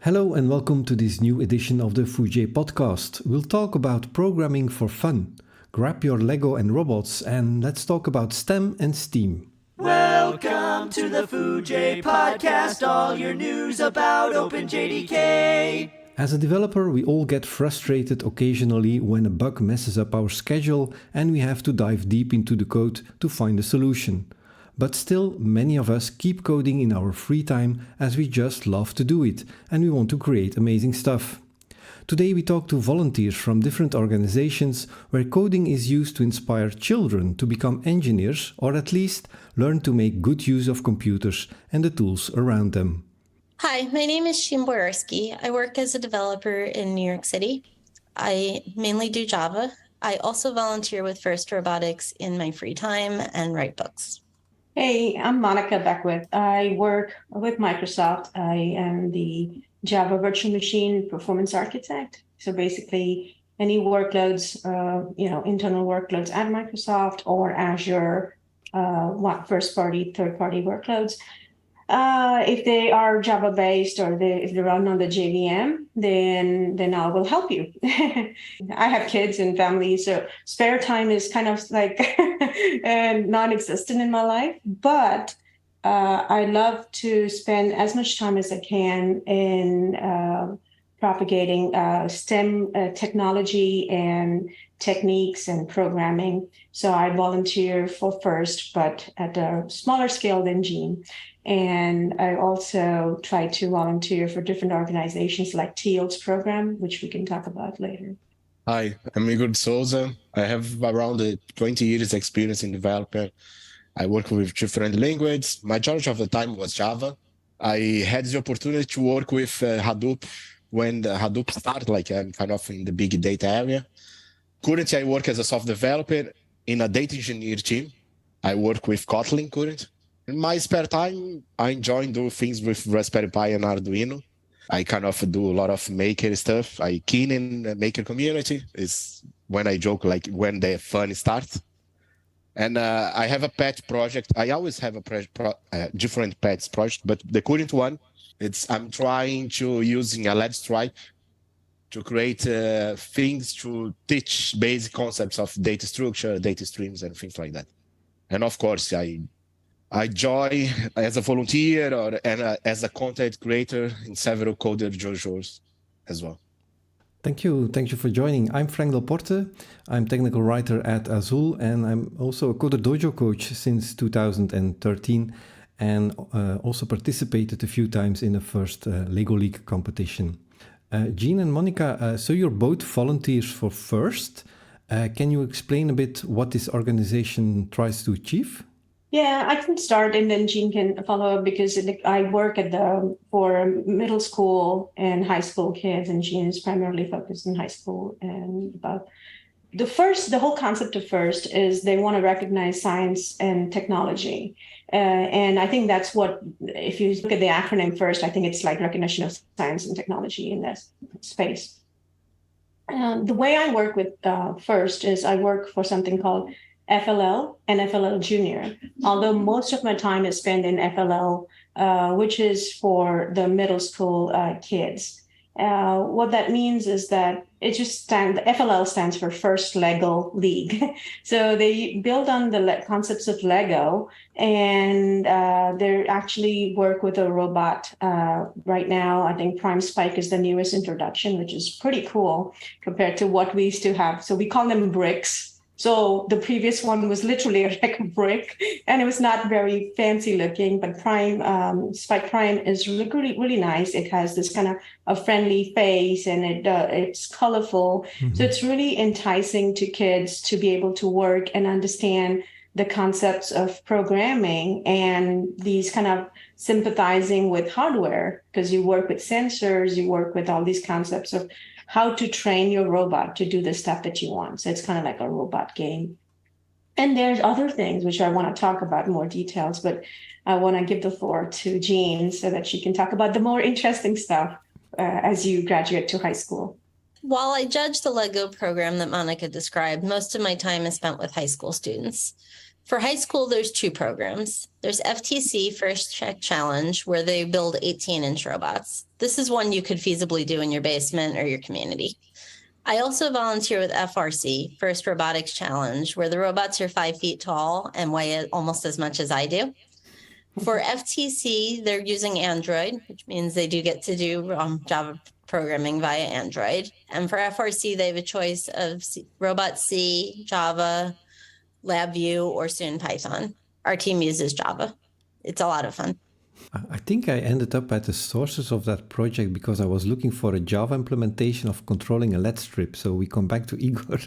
Hello and welcome to this new edition of the Foojay Podcast. We'll talk about programming for fun. Grab your Lego and robots and let's talk about STEM and STEAM. Welcome to the Foojay Podcast, all your news about OpenJDK. As a developer, we all get frustrated occasionally when a bug messes up our schedule and we have to dive deep into the code to find a solution. But still, many of us keep coding in our free time as we just love to do it and we want to create amazing stuff. Today we talk to volunteers from different organizations where coding is used to inspire children to become engineers or at least learn to make good use of computers and the tools around them. Hi, my name is Jeanne Boyarsky. I work as a developer in New York City. I mainly do Java. I also volunteer with First Robotics in my free time and write books. Hey, I'm Monica Beckwith. I work with Microsoft. I am the Java Virtual Machine Performance Architect. So basically, any workloads, internal workloads at Microsoft or Azure, first-party, third-party workloads. If they are Java-based or if they run on the JVM, then I will help you. I have kids and family, so spare time is kind of like non-existent in my life. But I love to spend as much time as I can in propagating STEM technology and techniques and programming. So I volunteer for FIRST, but at a smaller scale than Jeanne. And I also try to volunteer for different organizations like TEALS program, which we can talk about later. Hi, I'm Igor De Souza. I have around 20 years experience in development. I work with different languages. Majority of the time was Java. I had the opportunity to work with Hadoop when the Hadoop started, I'm kind of in the big data area. Currently, I work as a software developer in a data engineer team. I work with Kotlin currently. In my spare time, I enjoy doing things with Raspberry Pi and Arduino. I kind of do a lot of maker stuff. I keen in the maker community. Is when I joke, when the fun starts. And I have a pet project. I always have a different pets project, but the current one, I'm trying to using a LED stripe to create things to teach basic concepts of data structure, data streams, and things like that. And of course, I join as a volunteer and as a content creator in several CoderDojos as well. Thank you for joining. I'm Frank Delporte. I'm technical writer at Azul and I'm also a CoderDojo coach since 2013 and also participated a few times in the first Lego League competition. Jeanne and Monica, so you're both volunteers for FIRST. Can you explain a bit what this organization tries to achieve? Yeah, I can start and then Jeanne can follow up because I work for middle school and high school kids, and Jeanne is primarily focused in high school. And about the whole concept of FIRST is they want to recognize science and technology. And I think that's what, if you look at the acronym FIRST, I think it's like recognition of science and technology in that space. The way I work with FIRST is I work for something called FLL and FLL Junior, although most of my time is spent in FLL, which is for the middle school kids. What that means is that the FLL stands for First Lego League. So they build on the concepts of Lego, and they actually work with a robot right now. I think Prime Spike is the newest introduction, which is pretty cool compared to what we used to have. So we call them bricks. So the previous one was literally like a brick, and it was not very fancy looking, but Spike Prime is really, really nice. It has this kind of a friendly face, and it's colorful. Mm-hmm. So it's really enticing to kids to be able to work and understand the concepts of programming and these kind of sympathizing with hardware, because you work with sensors, you work with all these concepts of how to train your robot to do the stuff that you want. So it's kind of like a robot game. And there's other things which I want to talk about in more details, but I want to give the floor to Jeanne so that she can talk about the more interesting stuff as you graduate to high school. While I judge the Lego program that Monica described, most of my time is spent with high school students. For high school, there's two programs. There's FTC First Check Challenge, where they build 18-inch robots. This is one you could feasibly do in your basement or your community. I also volunteer with FRC, First Robotics Challenge, where the robots are 5 feet tall and weigh almost as much as I do. For FTC, they're using Android, which means they do get to do Java programming via Android. And for FRC, they have a choice of Robot C, Java, LabVIEW, or soon Python. Our team uses Java. It's a lot of fun. I think I ended up at the sources of that project because I was looking for a Java implementation of controlling a LED strip. So we come back to Igor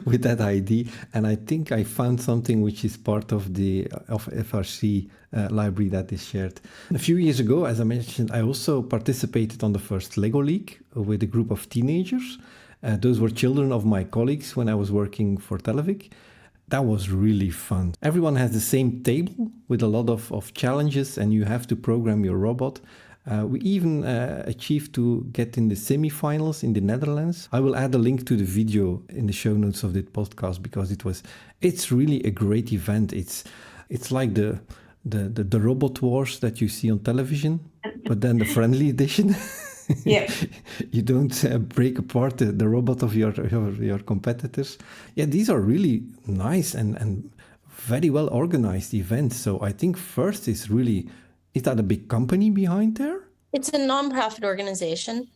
with that ID. And I think I found something which is part of the FRC library that is shared. A few years ago, as I mentioned, I also participated on the first Lego League with a group of teenagers. Those were children of my colleagues when I was working for Televic. That was really fun. Everyone has the same table with a lot of challenges and you have to program your robot. We even achieved to get in the semifinals in the Netherlands. I will add a link to the video in the show notes of this podcast because it's really a great event. It's like the robot wars that you see on television, but then the friendly edition. Yeah. You don't break apart the robot of your competitors. Yeah, these are really nice and very well organized events. So I think First is that a big company behind there? It's a nonprofit organization.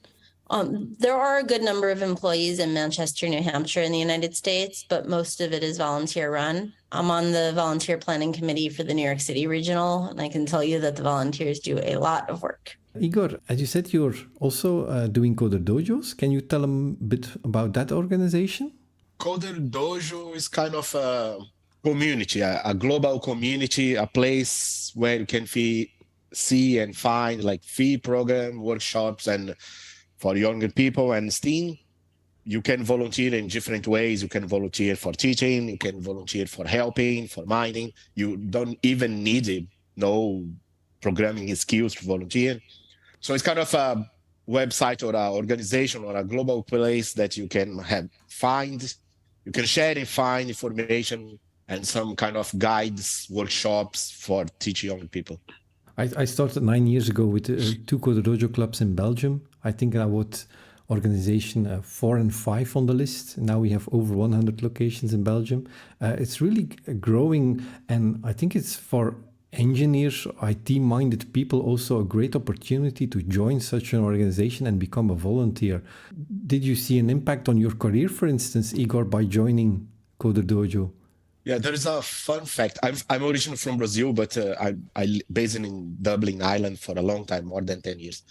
There are a good number of employees in Manchester, New Hampshire in the United States, but most of it is volunteer run. I'm on the volunteer planning committee for the New York City regional, and I can tell you that the volunteers do a lot of work. Igor, as you said, you're also doing CoderDojos. Can you tell them a bit about that organization? CoderDojo is kind of a community, a global community, a place where you can see and find like free program, workshops, and for younger people and STEAM. You can volunteer in different ways. You can volunteer for teaching. You can volunteer for helping, for mining. You don't even need no programming skills to volunteer. So it's kind of a website or an organization or a global place that you can you can share and find information and some kind of guides, workshops for teaching young people. I started 9 years ago with 2 CoderDojo clubs in Belgium. I think I would organization 4 and 5 on the list. Now we have over 100 locations in Belgium. It's really growing, and I think it's for engineers, IT-minded people also a great opportunity to join such an organization and become a volunteer. Did you see an impact on your career, for instance, Igor, by joining CoderDojo? Yeah, there is a fun fact. I'm originally from Brazil, but I based in Dublin, Ireland for a long time, more than 10 years.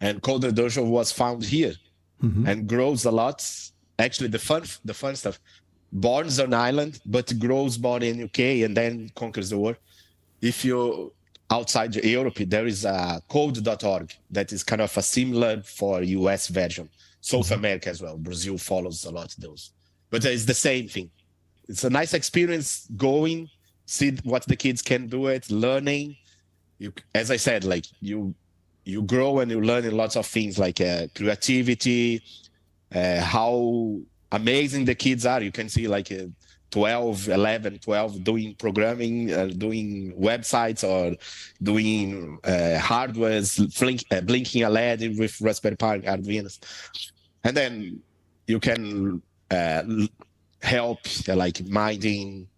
And CoderDojo was found here and grows a lot. Actually, the fun stuff. Born on Ireland, but grows more in UK and then conquers the world. If you're outside Europe, there is a code.org that is kind of a similar for US version. South America as well. Brazil follows a lot of those. But it's the same thing. It's a nice experience going, see what the kids can do it, learning. As I said, like you grow and you learn lots of things like creativity, how amazing the kids are. You can see like 12, 11, 12 doing programming, doing websites or doing hardwares, blinking a LED with Raspberry Pi Arduinos. And then you can help like minding,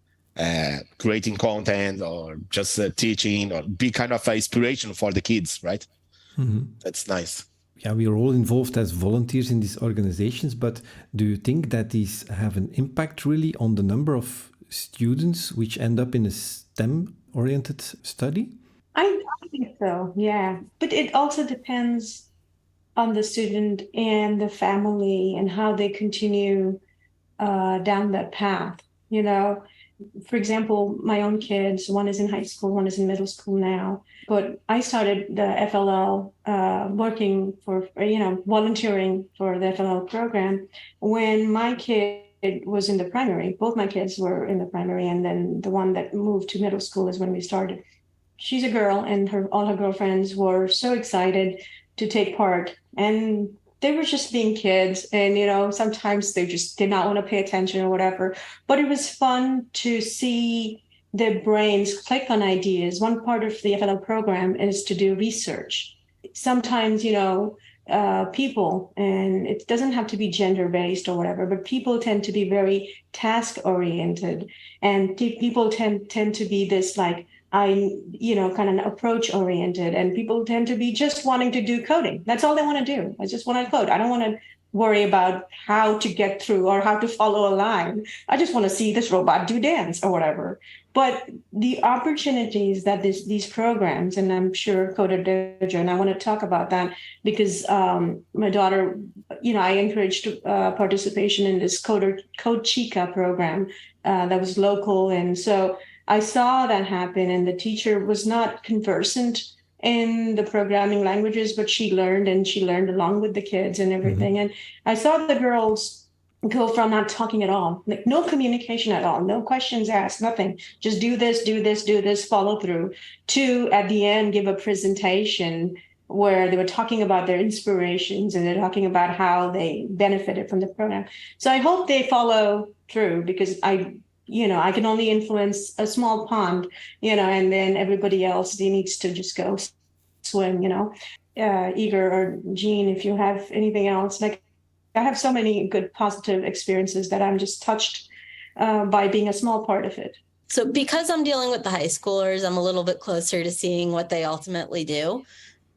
creating content or just teaching or be kind of an inspiration for the kids, right? That's nice. Yeah, we are all involved as volunteers in these organizations, but do you think that these have an impact really on the number of students which end up in a STEM-oriented study? I think so, yeah. But it also depends on the student and the family and how they continue down that path. You know, for example, my own kids, one is in high school, one is in middle school now. But I started the FLL working for, volunteering for the FLL program when my kid was in the primary. Both my kids were in the primary, and then the one that moved to middle school is when we started. She's a girl, and all her girlfriends were so excited to take part. And they were just being kids, and, sometimes they just did not want to pay attention or whatever. But it was fun to see their brains click on ideas. One part of the FLL program is to do research. Sometimes, people, and it doesn't have to be gender-based or whatever, but people tend to be very task-oriented, and people tend to be this like, kind of approach-oriented, and people tend to be just wanting to do coding. That's all they want to do. I just want to code. I don't want to worry about how to get through or how to follow a line. I just want to see this robot do dance or whatever. But the opportunities that these programs, and I'm sure CoderDojo, and I want to talk about that because my daughter, I encouraged participation in this Code Chica program that was local. And so I saw that happen, and the teacher was not conversant in the programming languages, but she learned along with the kids and everything. And I saw the girls go from not talking at all, like no communication at all, no questions asked, nothing, just do this, follow through, to at the end give a presentation where they were talking about their inspirations and they're talking about how they benefited from the program. So I hope they follow through, because I can only influence a small pond, and then everybody else needs to just go swim, Igor or Jeanne, if you have anything else. Like, I have so many good positive experiences that I'm just touched by being a small part of it. So because I'm dealing with the high schoolers, I'm a little bit closer to seeing what they ultimately do.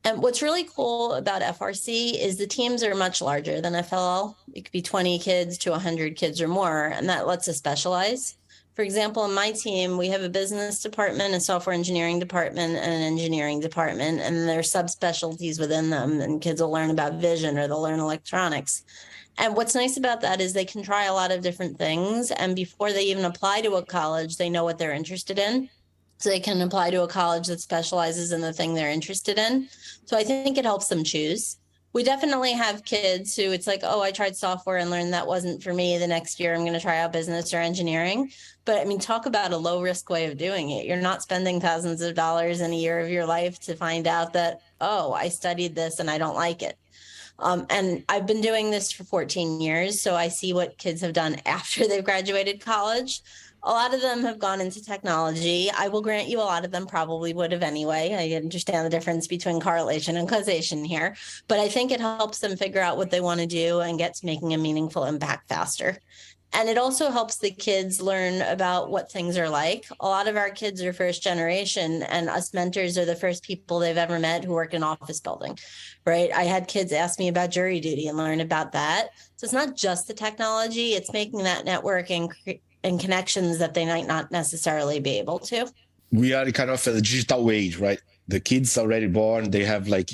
And what's really cool about FRC is the teams are much larger than FLL. It could be 20 kids to 100 kids or more, and that lets us specialize. For example, in my team, we have a business department, a software engineering department, and an engineering department, and there are subspecialties within them, and kids will learn about vision or they'll learn electronics. And what's nice about that is they can try a lot of different things, and before they even apply to a college, they know what they're interested in. So they can apply to a college that specializes in the thing they're interested in. So I think it helps them choose. We definitely have kids who it's like, oh, I tried software and learned that wasn't for me. The next year, I'm going to try out business or engineering. But I mean, talk about a low risk way of doing it. You're not spending thousands of dollars in a year of your life to find out that, oh, I studied this and I don't like it. And I've been doing this for 14 years. So I see what kids have done after they've graduated college. A lot of them have gone into technology. I will grant you a lot of them probably would have anyway. I understand the difference between correlation and causation here, but I think it helps them figure out what they want to do and get to making a meaningful impact faster. And it also helps the kids learn about what things are like. A lot of our kids are first generation, and us mentors are the first people they've ever met who work in office building, right? I had kids ask me about jury duty and learn about that. So it's not just the technology, it's making that network and connections that they might not necessarily be able to. We are kind of a digital age, right? The kids already born, they have like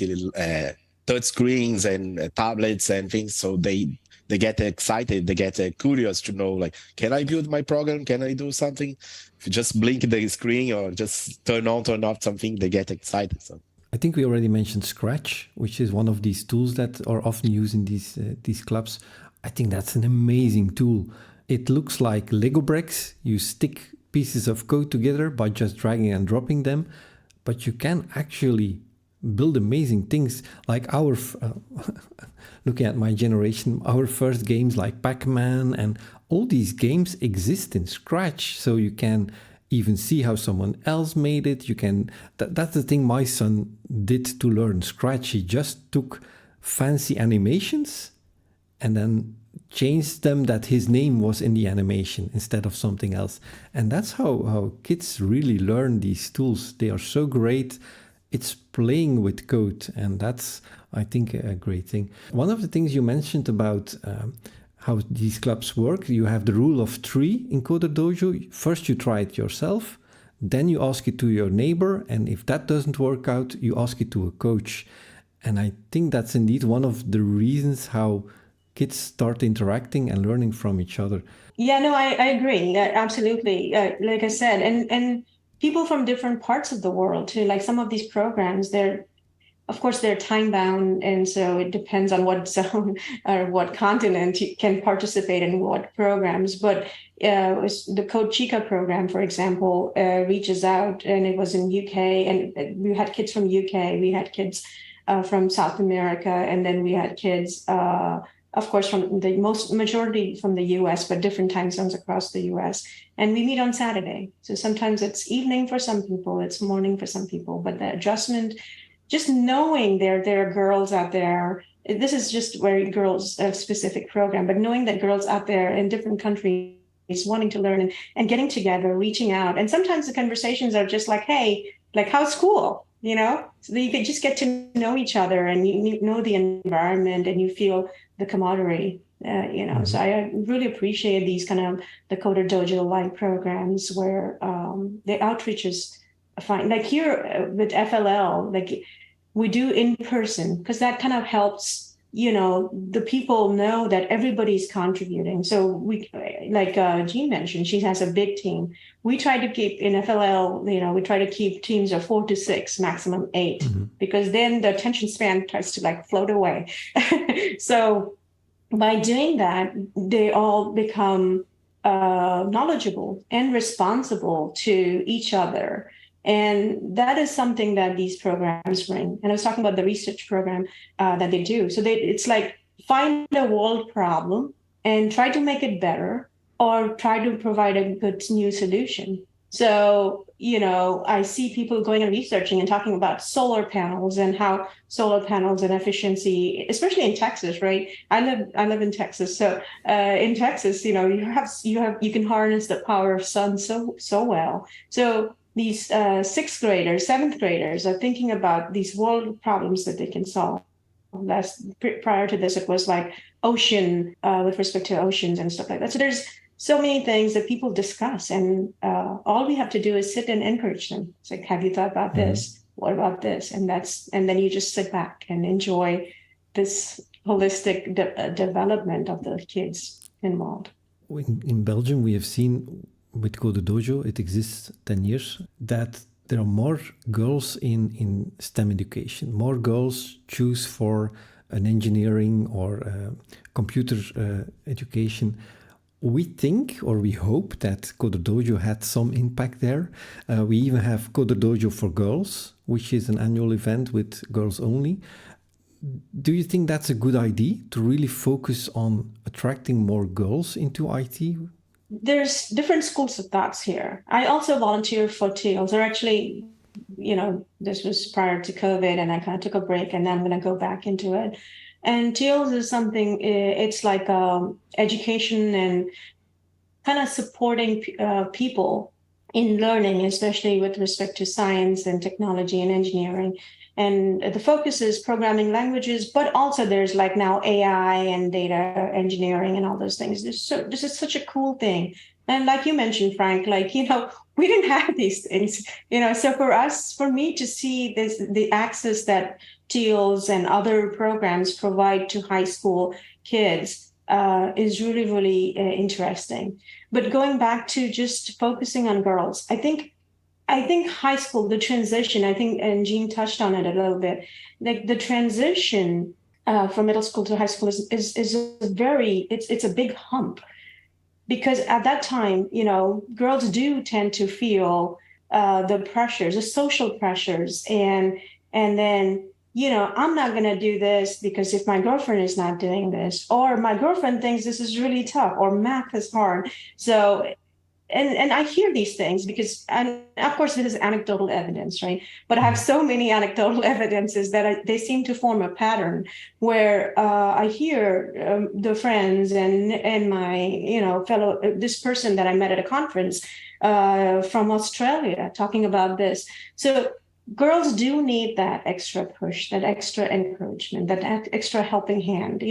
touch screens and tablets and things. So they get excited, they get curious to know, like, can I build my program? Can I do something? If you just blink the screen or just turn off something, they get excited. So I think we already mentioned Scratch, which is one of these tools that are often used in these clubs. I think that's an amazing tool. It looks like Lego bricks. You stick pieces of code together by just dragging and dropping them, but you can actually build amazing things like looking at my generation, our first games like Pac-Man, and all these games exist in Scratch. So you can even see how someone else made it. That's the thing my son did to learn Scratch. He just took fancy animations and then changed them that his name was in the animation instead of something else. And that's how kids really learn these tools. They are so great. It's playing with code, and that's, I think, a great thing. One of the things you mentioned about how these clubs work, you have the rule of 3 in CoderDojo. First you try it yourself, then you ask it to your neighbor, and if that doesn't work out, you ask it to a coach. And I think that's indeed one of the reasons how kids start interacting and learning from each other. Yeah, no, I agree. Absolutely. Like I said, and people from different parts of the world too, like some of these programs, they're time bound. And so it depends on what zone or what continent you can participate in what programs. But the Code Chica program, for example, reaches out, and it was in UK, and we had kids from UK, we had kids from South America, and then we had kids of course, from the majority from the US, but different time zones across the US. And we meet on Saturday. So sometimes it's evening for some people, it's morning for some people, but the adjustment, just knowing there are girls out there, this is just very girls specific program, but knowing that girls out there in different countries wanting to learn and getting together, reaching out. And sometimes the conversations are just like, hey, like, how's school? So you can just get to know each other and you know the environment and you feel the camaraderie, So I really appreciate these kind of the CoderDojo like programs where the outreach is fine. Like here with FLL, like we do in person because that kind of helps the people know that everybody's contributing. So we, like Jeanne mentioned, she has a big team. We try to keep in FLL, we try to keep teams of 4 to 6, maximum 8, because then the attention span tries to like float away. So by doing that, they all become knowledgeable and responsible to each other. And that is something that these programs bring. And I was talking about the research program that they do. So it's like find a world problem and try to make it better or try to provide a good new solution. So, I see people going and researching and talking about solar panels and how solar panels and efficiency, especially in Texas, right? I live in Texas. So in Texas, you can harness the power of sun so well. So these 6th graders, 7th graders are thinking about these world problems that they can solve. Prior to this, it was like ocean, with respect to oceans and stuff like that. So there's so many things that people discuss, and all we have to do is sit and encourage them. It's like, have you thought about this? What about this? And then you just sit back and enjoy this holistic development of the kids involved. In Belgium, we have seen with CoderDojo, it exists 10 years, that there are more girls in STEM education. More girls choose for an engineering or computer education. We think, or we hope, that CoderDojo had some impact there. We even have CoderDojo for Girls, which is an annual event with girls only. Do you think that's a good idea, to really focus on attracting more girls into IT? There's different schools of thoughts here. I also volunteer for TEALS, or actually, this was prior to COVID and I kind of took a break and then I'm going to go back into it. And TEALS is something, it's like education and kind of supporting people in learning, especially with respect to science and technology and engineering. And the focus is programming languages, but also there's like now AI and data engineering and all those things. This is such a cool thing. And like you mentioned, Frank, like, we didn't have these things, so for me to see the access that TEALS and other programs provide to high school kids is really, really interesting. But going back to just focusing on girls, I think high school, the transition, and Jeanne touched on it a little bit, like the transition from middle school to high school is it's a big hump, because at that time, girls do tend to feel the pressures, the social pressures, and then, I'm not going to do this because if my girlfriend is not doing this, or my girlfriend thinks this is really tough, or math is hard. So And I hear these things because, and of course, this is anecdotal evidence, right? But I have so many anecdotal evidences that they seem to form a pattern where I hear the friends and my, fellow, this person that I met at a conference from Australia talking about this. So girls do need that extra push, that extra encouragement, that extra helping hand,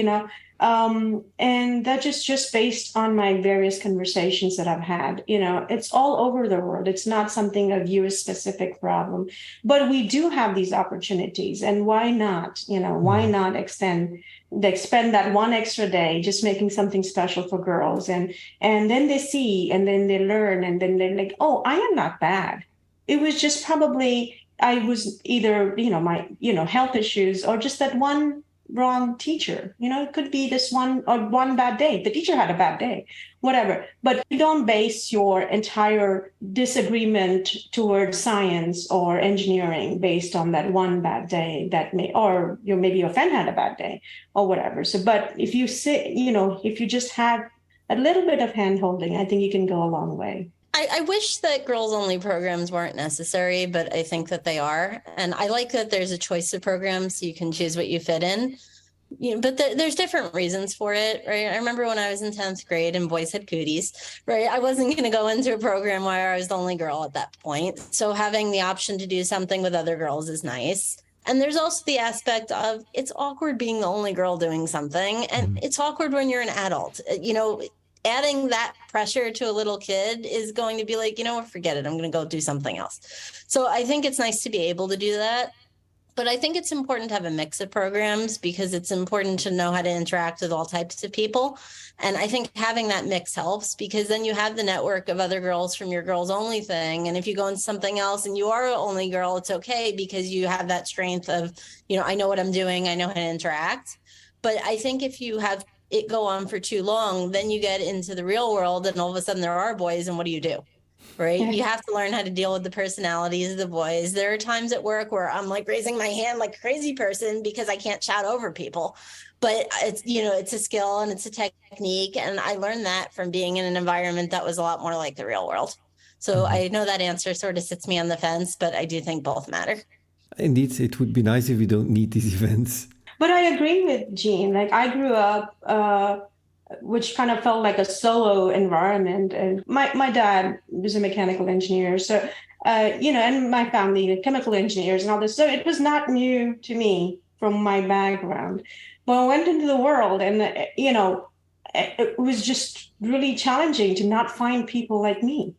and that just based on my various conversations that I've had, it's all over the world. It's not something a US specific problem, but we do have these opportunities, and why not, why not spend that one extra day just making something special for girls, and then they see, and then they learn, and then they're like, oh, I am not bad. It was just probably I was either, my, health issues, or just that one wrong teacher. It could be this one bad day. The teacher had a bad day, whatever. But you don't base your entire disagreement towards science or engineering based on that one bad day or maybe your friend had a bad day or whatever. So, but if you if you just have a little bit of hand holding, I think you can go a long way. I wish that girls-only programs weren't necessary, but I think that they are. And I like that there's a choice of programs so you can choose what you fit in. But there's different reasons for it, right? I remember when I was in 10th grade and boys had cooties, right? I wasn't going to go into a program where I was the only girl at that point. So having the option to do something with other girls is nice. And there's also the aspect of it's awkward being the only girl doing something. And it's awkward when you're an adult. Adding that pressure to a little kid is going to be like, forget it. I'm going to go do something else. So I think it's nice to be able to do that. But I think it's important to have a mix of programs because it's important to know how to interact with all types of people. And I think having that mix helps because then you have the network of other girls from your girls only thing. And if you go into something else and you are an only girl, it's okay because you have that strength of, I know what I'm doing. I know how to interact. But I think if you have it go on for too long, then you get into the real world and all of a sudden there are boys and what do? Right? You have to learn how to deal with the personalities of the boys. There are times at work where I'm like raising my hand like a crazy person because I can't shout over people. But it's, it's a skill and it's a technique. And I learned that from being in an environment that was a lot more like the real world. So I know that answer sort of sits me on the fence, but I do think both matter. Indeed, it would be nice if we don't need these events. But I agree with Jeanne. Like I grew up, which kind of felt like a solo environment. And my dad was a mechanical engineer. So, and my family, chemical engineers and all this. So it was not new to me from my background. But I went into the world and, it was just really challenging to not find people like me.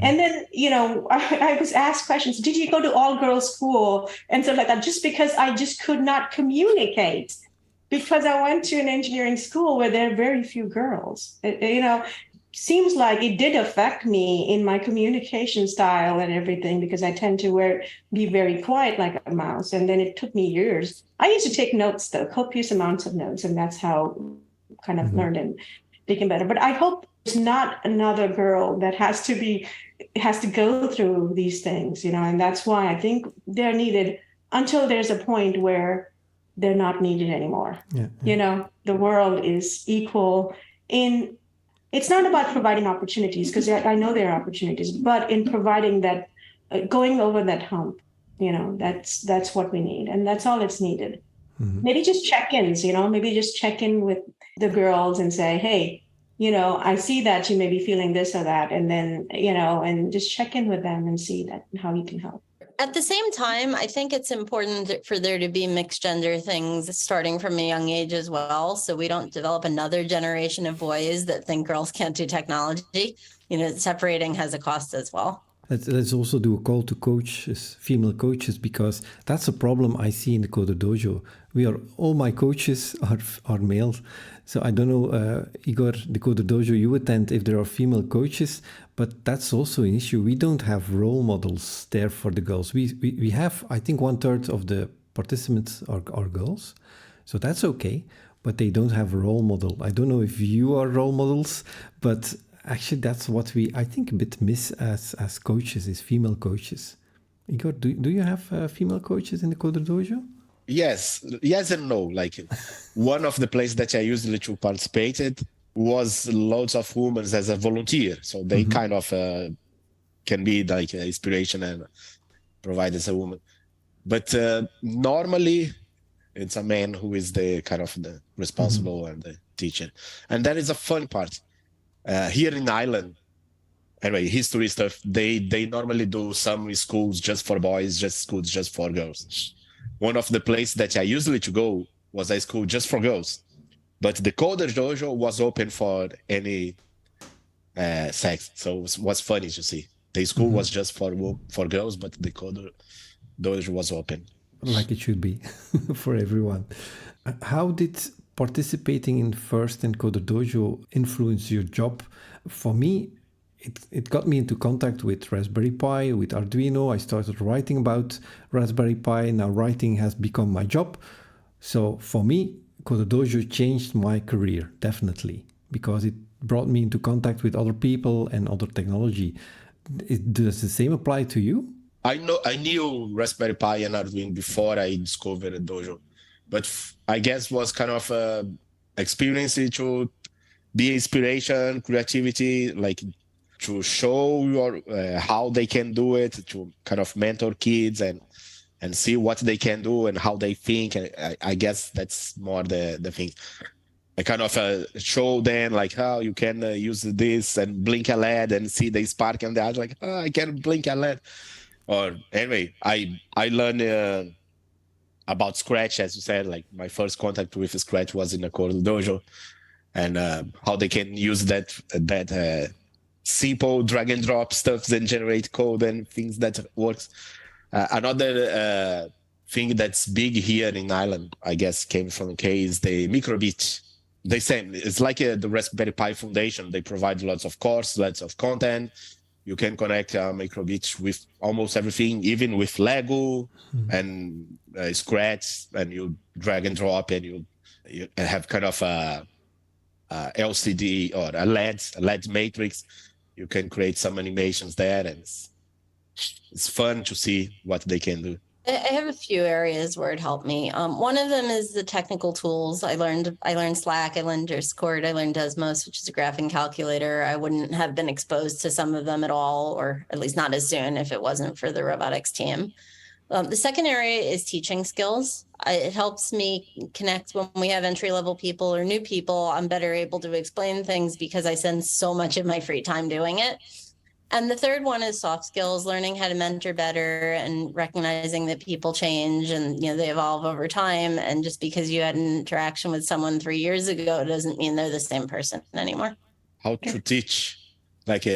And then, I was asked questions. Did you go to all girls school? And so like that, just because I just could not communicate because I went to an engineering school where there are very few girls. Seems like it did affect me in my communication style and everything because I tend to be very quiet like a mouse. And then it took me years. I used to take notes, though, copious amounts of notes. And that's how I kind of learned and became better. But I hope there's not another girl that has to go through these things, and that's why I think they're needed until there's a point where they're not needed anymore. The world is equal it's not about providing opportunities because I know there are opportunities, but in providing that, going over that hump, that's what we need. And that's all it's needed. Maybe just check-ins, maybe just check in with the girls and say, hey, I see that you may be feeling this or that. And then, and just check in with them and see how you can help. At the same time, I think it's important for there to be mixed gender things starting from a young age as well. So we don't develop another generation of boys that think girls can't do technology. Separating has a cost as well. Let's also do a call to coaches, female coaches, because that's a problem I see in the CoderDojo. All my coaches are males. So I don't know, Igor, the CoderDojo you attend, if there are female coaches, but that's also an issue. We don't have role models there for the girls. We have, I think 1/3 of the participants are girls. So that's okay, but they don't have a role model. I don't know if you are role models, but actually that's what I think, a bit miss as coaches, is female coaches. Igor, do you have female coaches in the CoderDojo? Yes and no. Like one of the places that I usually to participated was loads of women as a volunteer. So they kind of can be like inspiration and provide as a woman. But normally it's a man who is the kind of the responsible and the teacher. And that is a fun part. Here in Ireland, anyway, history stuff, they normally do some schools just for boys, just schools just for girls. One of the places that I usually to go was a school just for girls. But the CoderDojo was open for any sex. So it was funny to see. The school was just for girls, but the CoderDojo was open. Like it should be for everyone. How did participating in FIRST and CoderDojo influence your job? For me, it got me into contact with Raspberry Pi, with Arduino. I started writing about Raspberry Pi. Now writing has become my job. So for me, CoderDojo changed my career, definitely, because it brought me into contact with other people and other technology. Does the same apply to you? I knew Raspberry Pi and Arduino before I discovered Dojo, but I guess was kind of a experience to be inspiration, creativity, like to show your how they can do it, to kind of mentor kids and see what they can do and how they think. And I guess that's more the thing. I kind of show them like how you can use this and blink a LED and see the spark, and they're like, oh, I can blink a LED. Or anyway, I learned about Scratch, as you said. Like my first contact with Scratch was in a CoderDojo, and how they can use that simple drag and drop stuff and generate code and things that works. Another thing that's big here in Ireland, I guess, came from UK is the microbit. They say it's like the Raspberry Pi Foundation. They provide lots of course, lots of content. You can connect microbit with almost everything, even with Lego and Scratch, and you drag and drop, and you have kind of a LCD or a LED matrix. You can create some animations there, and it's fun to see what they can do. I have a few areas where it helped me. One of them is the technical tools. I learned Slack, I learned Discord, I learned Desmos, which is a graphing calculator. I wouldn't have been exposed to some of them at all, or at least not as soon if it wasn't for the robotics team. The second area is teaching skills. It helps me connect when we have entry-level people or new people. I'm better able to explain things because I spend so much of my free time doing it. And the third one is soft skills, learning how to mentor better and recognizing that people change and, they evolve over time. And just because you had an interaction with someone 3 years ago doesn't mean they're the same person anymore. How to teach, like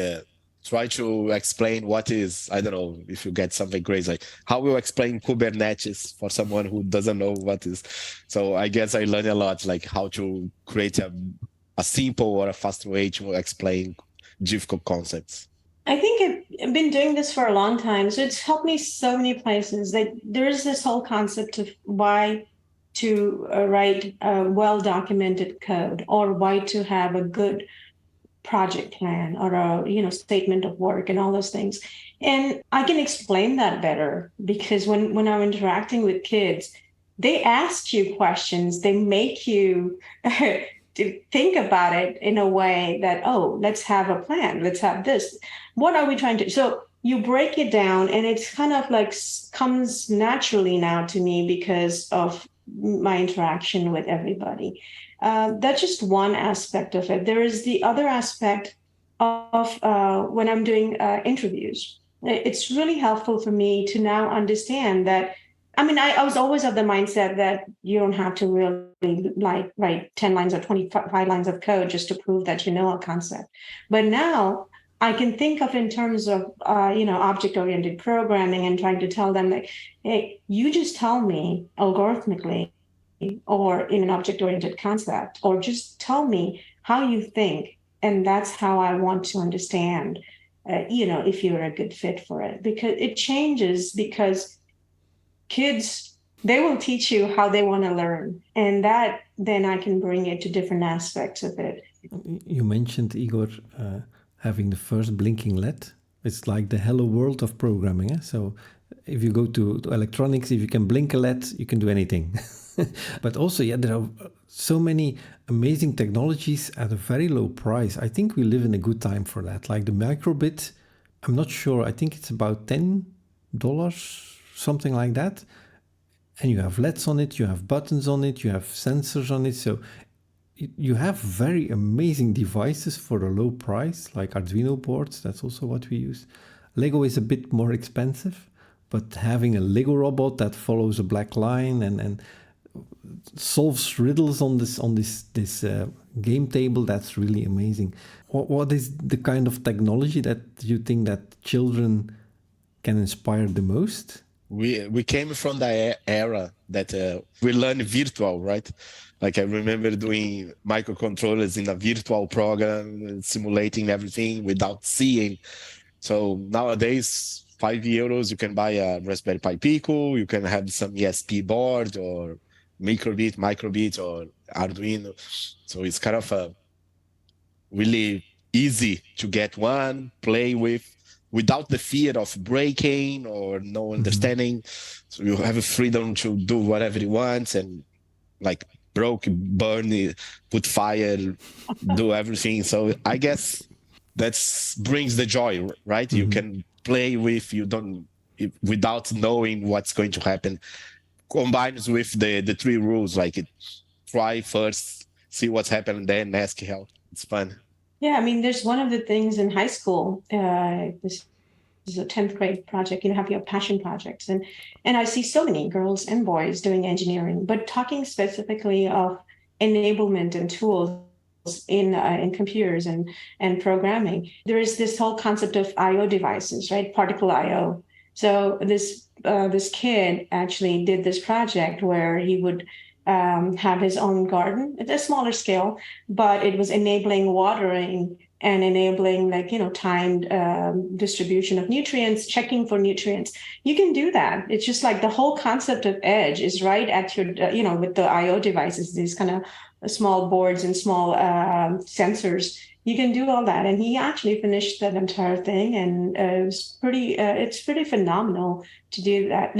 try to explain what is, I don't know if you get something crazy, like how will explain Kubernetes for someone who doesn't know what is. So I guess I learned a lot, like how to create a simple or a fast way to explain difficult concepts. I think I've been doing this for a long time, so it's helped me so many places. That there is this whole concept of why to write a well-documented code, or why to have a good project plan, or a statement of work, and all those things. And I can explain that better because when I'm interacting with kids, they ask you questions, they make you to think about it in a way that, oh, let's have a plan, let's have this. What are we trying to? So you break it down, and it's kind of like comes naturally now to me because of my interaction with everybody. That's just one aspect of it. There is the other aspect of when I'm doing interviews. It's really helpful for me to now understand that. I mean, I was always of the mindset that you don't have to really write 10 lines or 25 lines of code just to prove that you know a concept. But now I can think of in terms of, object-oriented programming, and trying to tell them that, hey, you just tell me algorithmically or in an object-oriented concept, or just tell me how you think. And that's how I want to understand, if you're a good fit for it, because it changes, because kids, they will teach you how they want to learn. And that, then I can bring it to different aspects of it. You mentioned, Igor, having the first blinking LED. It's like the hello world of programming. So if you go to electronics, if you can blink a LED, you can do anything. But also, there are so many amazing technologies at a very low price. I think we live in a good time for that. Like the microbit, I'm not sure. I think it's about $10, something like that. And you have LEDs on it, you have buttons on it, you have sensors on it. So you have very amazing devices for a low price, like Arduino boards. That's also what we use. Lego is a bit more expensive, but having a Lego robot that follows a black line and solves riddles on this game table, that's really amazing. What is the kind of technology that you think that children can inspire the most? We came from the era that we learn virtual, right? Like I remember doing microcontrollers in a virtual program, simulating everything without seeing. So nowadays, €5, you can buy a Raspberry Pi Pico, you can have some ESP board or microbit, or Arduino. So it's kind of really easy to get one, play with, without the fear of breaking or no understanding. So you have a freedom to do whatever you want, and like broke, burn it, put fire, do everything. So I guess that's brings the joy, right? You can play with, without knowing what's going to happen. Combines with the three rules, like try first, see what's happening, then ask help. It's fun. Yeah, I mean, there's one of the things in high school, this is a 10th grade project, you have your passion projects. And I see so many girls and boys doing engineering, but talking specifically of enablement and tools in computers and programming, there is this whole concept of I/O devices, right? Particle I/O. So this kid actually did this project where he would have his own garden at a smaller scale, but it was enabling watering and enabling timed distribution of nutrients, checking for nutrients. You can do that. It's just like the whole concept of edge is right at your, with the I/O devices, these kind of small boards and small sensors. You can do all that. And he actually finished that entire thing. And it's pretty phenomenal to do that.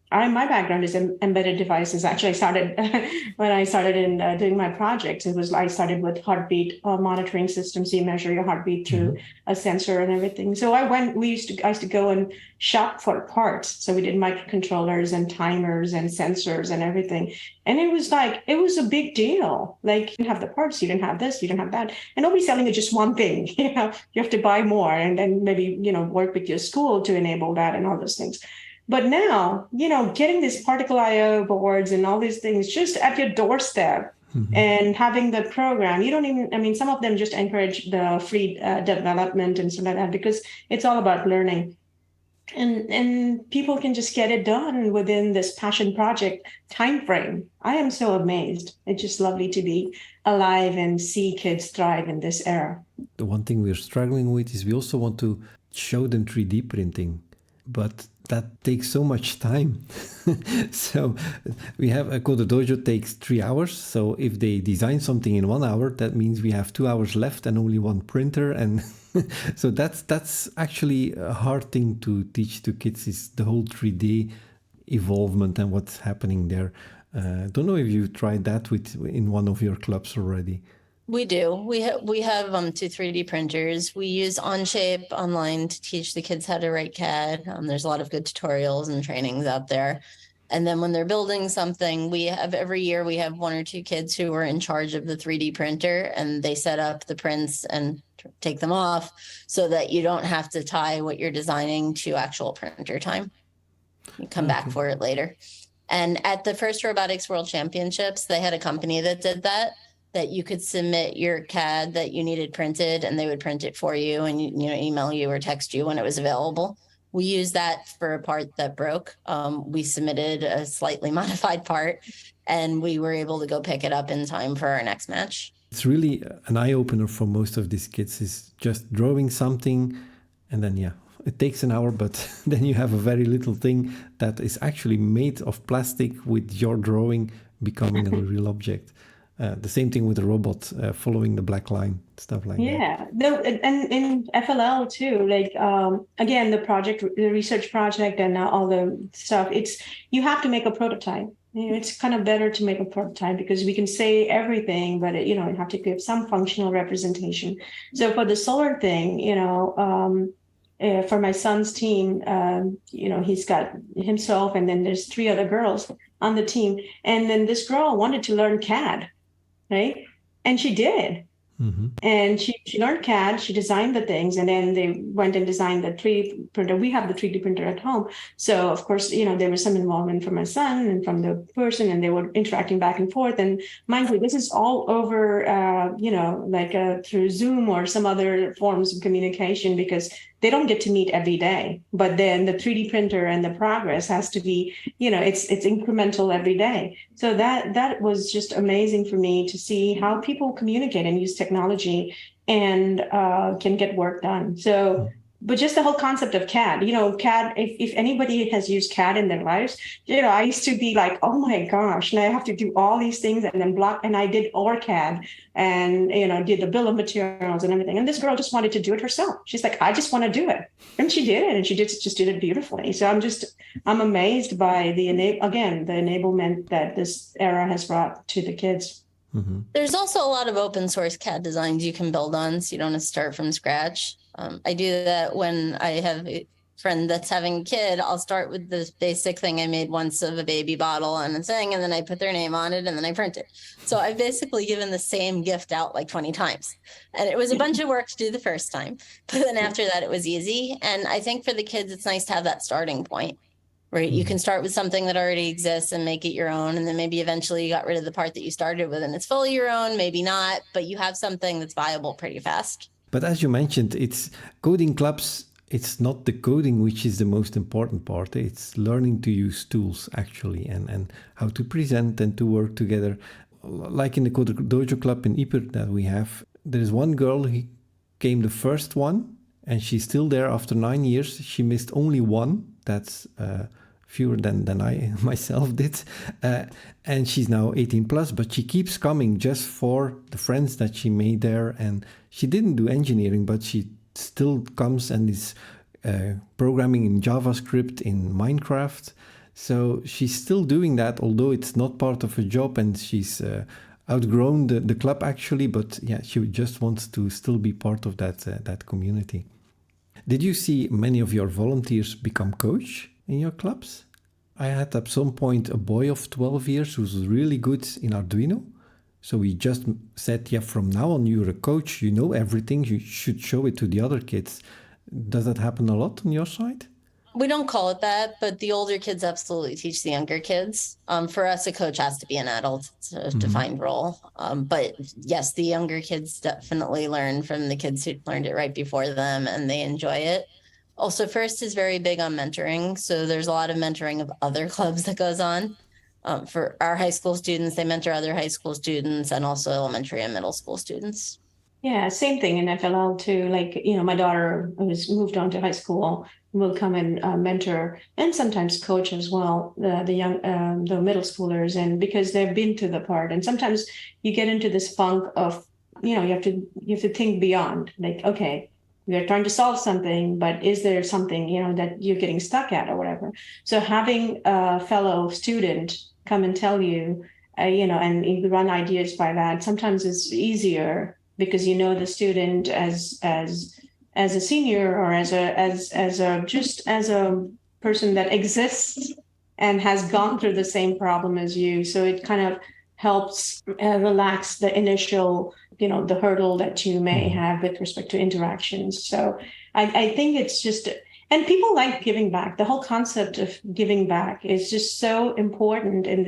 My background is in embedded devices. Actually, I started when I started in doing my projects. I started with heartbeat monitoring systems. You measure your heartbeat through a sensor and everything. So I used to go and shop for parts. So we did microcontrollers and timers and sensors and everything. And it was a big deal. Like, you didn't have the parts, you didn't have this, you didn't have that, and nobody's selling you just one thing. You have to buy more, and then maybe work with your school to enable that and all those things. But now, getting these particle I/O boards and all these things just at your doorstep and having the program, some of them just encourage the free development and stuff like that, because it's all about learning. And people can just get it done within this passion project time frame. I am so amazed. It's just lovely to be alive and see kids thrive in this era. The one thing we're struggling with is we also want to show them 3D printing, but that takes so much time. So we have a CoderDojo takes 3 hours. So if they design something in 1 hour, that means we have 2 hours left and only one printer. And so that's actually a hard thing to teach to kids, is the whole 3D evolvement and what's happening there. Don't know if you tried that in one of your clubs already. We do. We have 2 3D printers. We use Onshape online to teach the kids how to write CAD. There's a lot of good tutorials and trainings out there. And then when they're building something, every year we have 1 or 2 kids who are in charge of the 3D printer, and they set up the prints and take them off so that you don't have to tie what you're designing to actual printer time. You come back for it later. And at the first Robotics World Championships, they had a company that did that you could submit your CAD that you needed printed, and they would print it for you and email you or text you when it was available. We used that for a part that broke. We submitted a slightly modified part, and we were able to go pick it up in time for our next match. It's really an eye-opener for most of these kids, is just drawing something, and then it takes an hour, but then you have a very little thing that is actually made of plastic with your drawing becoming a real object. The same thing with the robot following the black line, stuff like that. Yeah, and in FLL too, again, the research project and all the stuff, you have to make a prototype. It's kind of better to make a prototype because we can say everything, but you have to give some functional representation. So for the solar thing, for my son's team, he's got himself, and then there's 3 other girls on the team. And then this girl wanted to learn CAD. Right. And she did. And she learned CAD, she designed the things, and then they went and designed the 3D printer. We have the 3D printer at home. So, of course, there was some involvement from my son and from the person, and they were interacting back and forth. And mind you, this is all over, through Zoom or some other forms of communication, because they don't get to meet every day. But then the 3D printer and the progress has to be, it's incremental every day. So that was just amazing for me to see how people communicate and use technology and can get work done. So but just the whole concept of CAD, CAD, if anybody has used CAD in their lives, I used to be like, oh my gosh, and I have to do all these things and then block. And I did OrCAD and, did the bill of materials and everything. And this girl just wanted to do it herself. She's like, I just want to do it. And she did it. And she just did it beautifully. So I'm amazed by the enablement that this era has brought to the kids. Mm-hmm. There's also a lot of open source CAD designs you can build on, so you don't have to start from scratch. I do that when I have a friend that's having a kid. I'll start with this basic thing I made once of a baby bottle and a thing, and then I put their name on it, and then I print it. So I've basically given the same gift out like 20 times. And it was a bunch of work to do the first time, but then after that, it was easy. And I think for the kids, it's nice to have that starting point. Right. You can start with something that already exists and make it your own. And then maybe eventually you got rid of the part that you started with and it's fully your own, maybe not, but you have something that's viable pretty fast. But as you mentioned, it's coding clubs. It's not the coding which is the most important part. It's learning to use tools actually and how to present and to work together. Like in the CoderDojo club in Ypres that we have, there's one girl who came the first one and she's still there after 9 years. She missed only one. That's fewer than I myself did. And she's now 18 plus, but she keeps coming just for the friends that she made there. And she didn't do engineering, but she still comes and is programming in JavaScript, in Minecraft. So she's still doing that, although it's not part of her job and she's outgrown the club actually. But yeah, she just wants to still be part of that community. Did you see many of your volunteers become coach in your clubs? I had at some point a boy of 12 years who was really good in Arduino. So we just said, yeah, from now on you're a coach, you know everything, you should show it to the other kids. Does that happen a lot on your side? We don't call it that, but the older kids absolutely teach the younger kids. For us, a coach has to be an adult. It's a defined role. But yes, the younger kids definitely learn from the kids who learned it right before them, and they enjoy it. Also, First is very big on mentoring. So there's a lot of mentoring of other clubs that goes on. For our high school students, they mentor other high school students and also elementary and middle school students. Yeah, same thing in FLL too. Like, my daughter was moved on to high school, will come and mentor and sometimes coach as well, the middle schoolers, and because they've been to the part. And sometimes you get into this funk of, you have to think beyond, like, okay, we're trying to solve something, but is there something, that you're getting stuck at or whatever? So having a fellow student come and tell you, and you run ideas by that, sometimes it's easier because the student as a senior or as a person that exists and has gone through the same problem as you. So it kind of helps relax the initial, the hurdle that you may have with respect to interactions. So I think it's just, and people like giving back. The whole concept of giving back is just so important in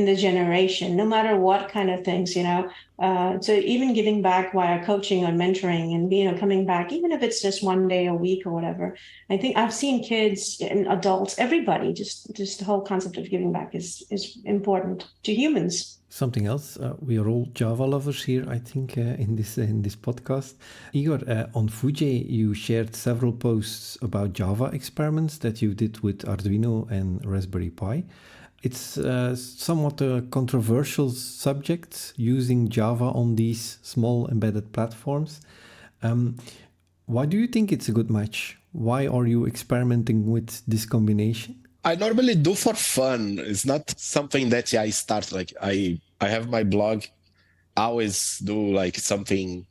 the generation, no matter what kind of things, so even giving back via coaching or mentoring and, coming back, even if it's just one day a week or whatever. I think I've seen kids and adults, everybody, just the whole concept of giving back is important to humans. Something else, we are all Java lovers here, I think, in this podcast. Igor, on Foojay, you shared several posts about Java experiments that you did with Arduino and Raspberry Pi. It's somewhat a controversial subject, using Java on these small embedded platforms. Why do you think it's a good match? Why are you experimenting with this combination? I normally do for fun. It's not something that I start, like I have my blog. I always do like something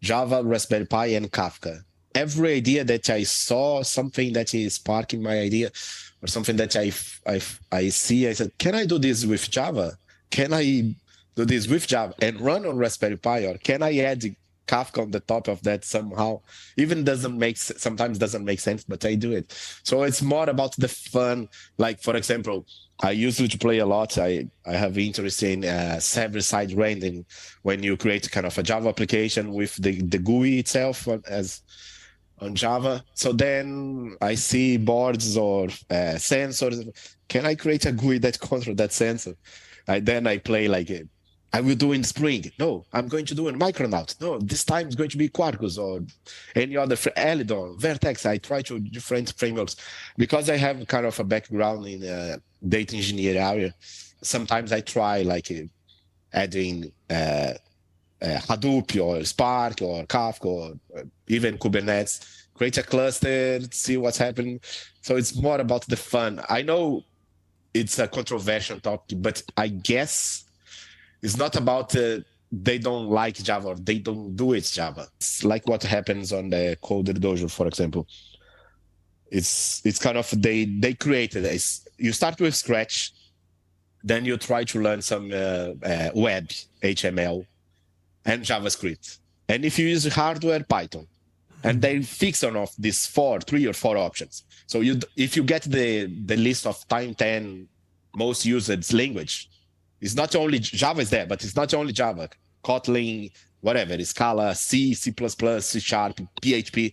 Java, Raspberry Pi, and Kafka. Every idea that I saw, something that is sparking my idea, or something that I see, I said, can I do this with Java? Can I do this with Java and run on Raspberry Pi? Or can I add Kafka on the top of that somehow? Even sometimes doesn't make sense, but I do it. So it's more about the fun. Like, for example, I used to play a lot. I have interest in server-side rendering, when you create kind of a Java application with the GUI itself as on Java. So then I see boards or sensors. Can I create a GUI that controls that sensor? Then I play like I will do in Spring. No, I'm going to do in Micronaut. No, this time it's going to be Quarkus or any other Elidon, Vertex. I try to different frameworks because I have kind of a background in data engineering area. Sometimes I try like adding Hadoop or Spark or Kafka or even Kubernetes, create a cluster, see what's happening. So it's more about the fun. I know it's a controversial topic, but I guess it's not about they don't like Java or they don't do it Java. It's like what happens on the CoderDojo, for example. It's kind of they created this. You start with scratch, then you try to learn some web, HTML, and JavaScript. And if you use hardware, Python. And they fix on off these 3 or 4 options. So if you get the list of time 10 most used language, it's not only Java is there, but it's not only Java. Kotlin, whatever, Scala, C, C++, C#, PHP.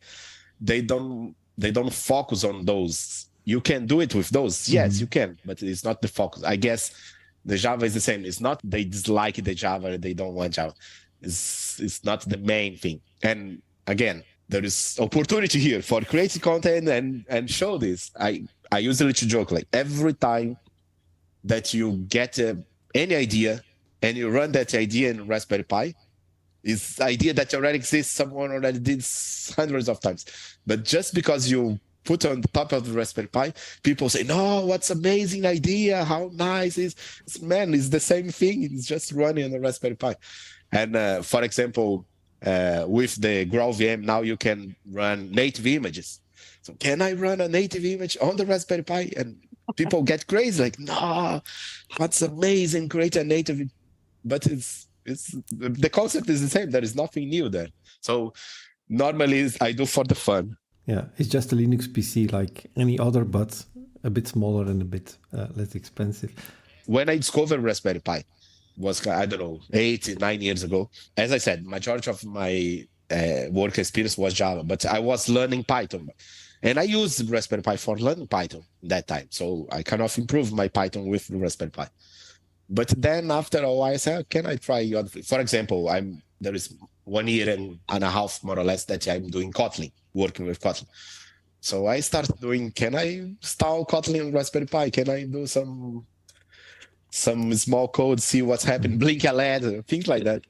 They don't focus on those. You can do it with those. Yes, you can, but it's not the focus. I guess the Java is the same. It's not they dislike the Java, they don't want Java. It's not the main thing. And again, there is opportunity here for creating content and show this. I usually to joke like every time that you get any idea and you run that idea in Raspberry Pi, it's idea that already exists, someone already did hundreds of times. But just because you put on the top of the Raspberry Pi, people say, no, what's amazing idea, how nice is man, it's the same thing, it's just running on the Raspberry Pi. And for example, with the GraalVM, now you can run native images. So can I run a native image on the Raspberry Pi? And people get crazy, like, no, what's amazing, create a native. But it's the concept is the same. There is nothing new there. So normally I do for the fun. Yeah, it's just a Linux PC like any other, but a bit smaller and a bit less expensive. When I discovered Raspberry Pi, was, I don't know, 8, 9 years ago. As I said, majority of my work experience was Java, but I was learning Python. And I used Raspberry Pi for learning Python that time. So I kind of improved my Python with the Raspberry Pi. But then after a while, I said, can I try other things? For example, there is 1 year and a half, more or less, that I'm doing Kotlin, working with Kotlin. So I started doing, can I install Kotlin on Raspberry Pi? Can I do some small code, see what's happening, blink a LED, things like that.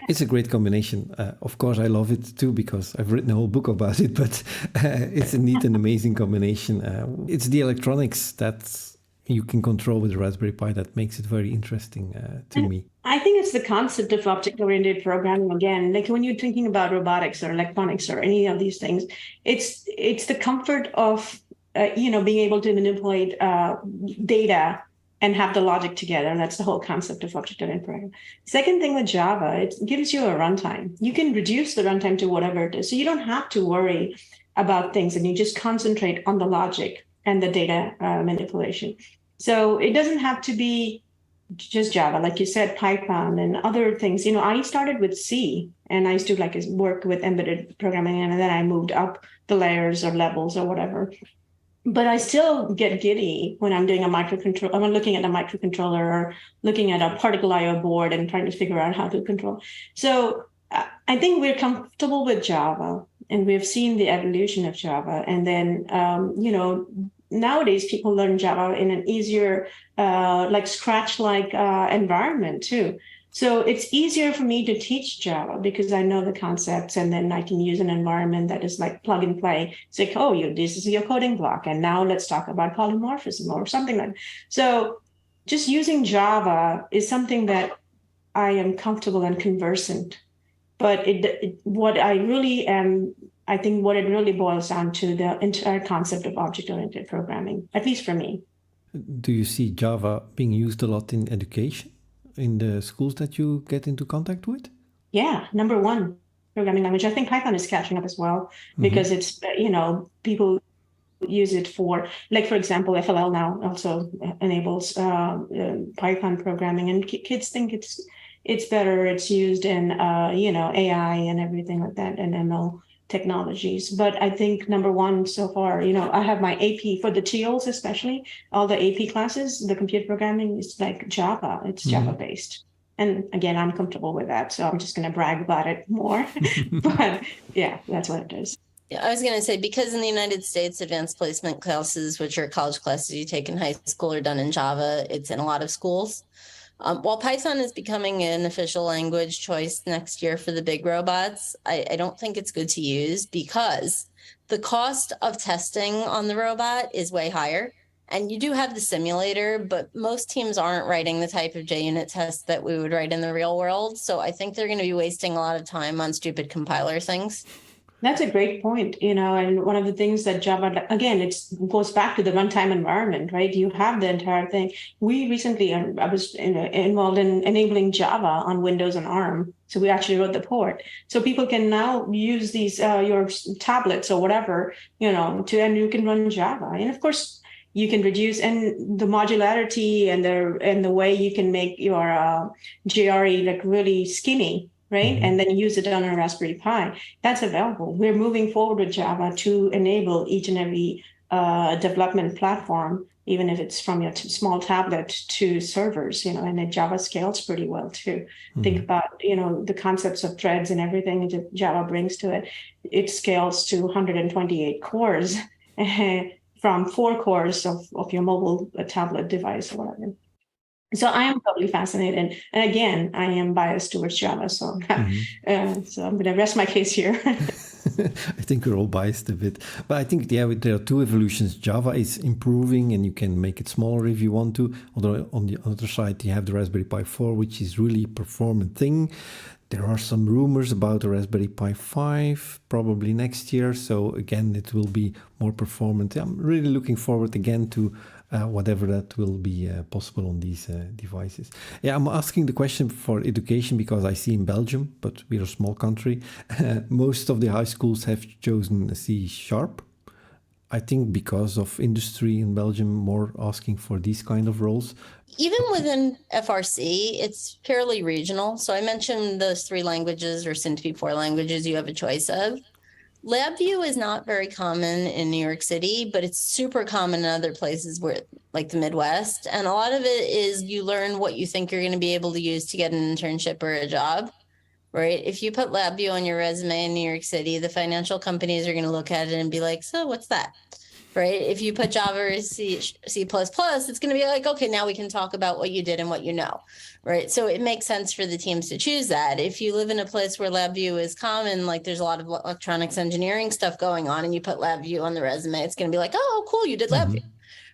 It's a great combination. Of course, I love it too because I've written a whole book about it, but it's indeed an amazing combination. It's the electronics that you can control with the Raspberry Pi that makes it very interesting to me. I think it's the concept of object-oriented programming again. Like when you're thinking about robotics or electronics or any of these things, it's the comfort of being able to manipulate data and have the logic together. And that's the whole concept of object-oriented programming. Second thing with Java, it gives you a runtime. You can reduce the runtime to whatever it is. So you don't have to worry about things and you just concentrate on the logic and the data manipulation. So it doesn't have to be just Java. Like you said, Python and other things. I started with C and I used to work with embedded programming and then I moved up the layers or levels or whatever. But I still get giddy when I'm doing I'm looking at a microcontroller or looking at a particle IO board and trying to figure out how to control. So I think we're comfortable with Java and we've seen the evolution of Java. And then, nowadays people learn Java in an easier, Scratch-like environment too. So it's easier for me to teach Java because I know the concepts and then I can use an environment that is like plug and play. It's like, this is your coding block. And now let's talk about polymorphism or something like that. So just using Java is something that I am comfortable and conversant. But what it really boils down to the entire concept of object-oriented programming, at least for me. Do you see Java being used a lot in education? In the schools that you get into contact with? Yeah, number one programming language. I think Python is catching up as well because it's, people use it for example, FLL now also enables Python programming and kids think it's better. It's used in, AI and everything like that and ML technologies. But I think number one so far, I have my AP for the TOs, especially all the AP classes, the computer programming is like Java. It's Java based. And again, I'm comfortable with that. So I'm just going to brag about it more. But yeah, that's what it is. Yeah, I was going to say, because in the United States, advanced placement classes, which are college classes you take in high school, are done in Java. It's in a lot of schools. While Python is becoming an official language choice next year for the big robots, I don't think it's good to use because the cost of testing on the robot is way higher. And you do have the simulator, but most teams aren't writing the type of JUnit test that we would write in the real world. So I think they're going to be wasting a lot of time on stupid compiler things. That's a great point, and one of the things that Java, again, it goes back to the runtime environment, right? You have the entire thing. We recently, I was involved in enabling Java on Windows and ARM. So we actually wrote the port. So people can now use these, your tablets or whatever, and you can run Java. And of course, you can reduce and the modularity and the way you can make your JRE like really skinny, right? Mm-hmm. And then use it on a Raspberry Pi. That's available. We're moving forward with Java to enable each and every development platform, even if it's from your small tablet to servers, and then Java scales pretty well too. Mm-hmm. Think about, the concepts of threads and everything that Java brings to it. It scales to 128 cores from 4 cores of your mobile tablet device or whatever. So I am totally fascinated. And again, I am biased towards Java. So, so I'm going to rest my case here. I think we're all biased a bit. But I think, there are two evolutions. Java is improving and you can make it smaller if you want to. Although on the other side, you have the Raspberry Pi 4, which is really a performant thing. There are some rumors about the Raspberry Pi 5 probably next year. So again, it will be more performant. I'm really looking forward again to whatever that will be possible on these devices. Yeah, I'm asking the question for education because I see in Belgium, but we're a small country, most of the high schools have chosen C#. I think because of industry in Belgium more asking for these kind of roles. Even within FRC, it's fairly regional. So I mentioned those 3 languages or soon to be 4 languages you have a choice of. LabVIEW is not very common in New York City, but it's super common in other places where, like the Midwest. And a lot of it is you learn what you think you're going to be able to use to get an internship or a job, right? If you put LabVIEW on your resume in New York City, the financial companies are going to look at it and be like, so what's that? Right? If you put Java or C++, it's going to be like, okay, now we can talk about what you did and what you know, right? So it makes sense for the teams to choose that. If you live in a place where LabVIEW is common, like there's a lot of electronics engineering stuff going on and you put LabVIEW on the resume, it's going to be like, oh, cool, you did LabVIEW,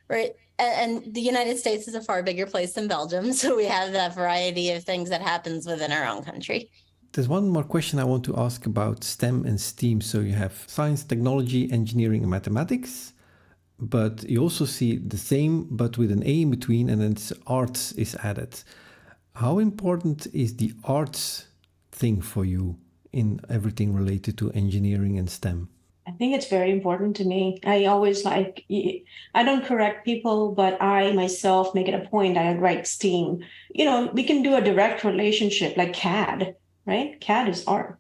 right? And the United States is a far bigger place than Belgium. So we have that variety of things that happens within our own country. There's one more question I want to ask about STEM and STEAM. So you have science, technology, engineering, and mathematics. But you also see the same, but with an A in between, and then arts is added. How important is the arts thing for you in everything related to engineering and STEM? I think it's very important to me. I always I don't correct people, but I myself make it a point. I write STEAM. We can do a direct relationship like CAD, right? CAD is art.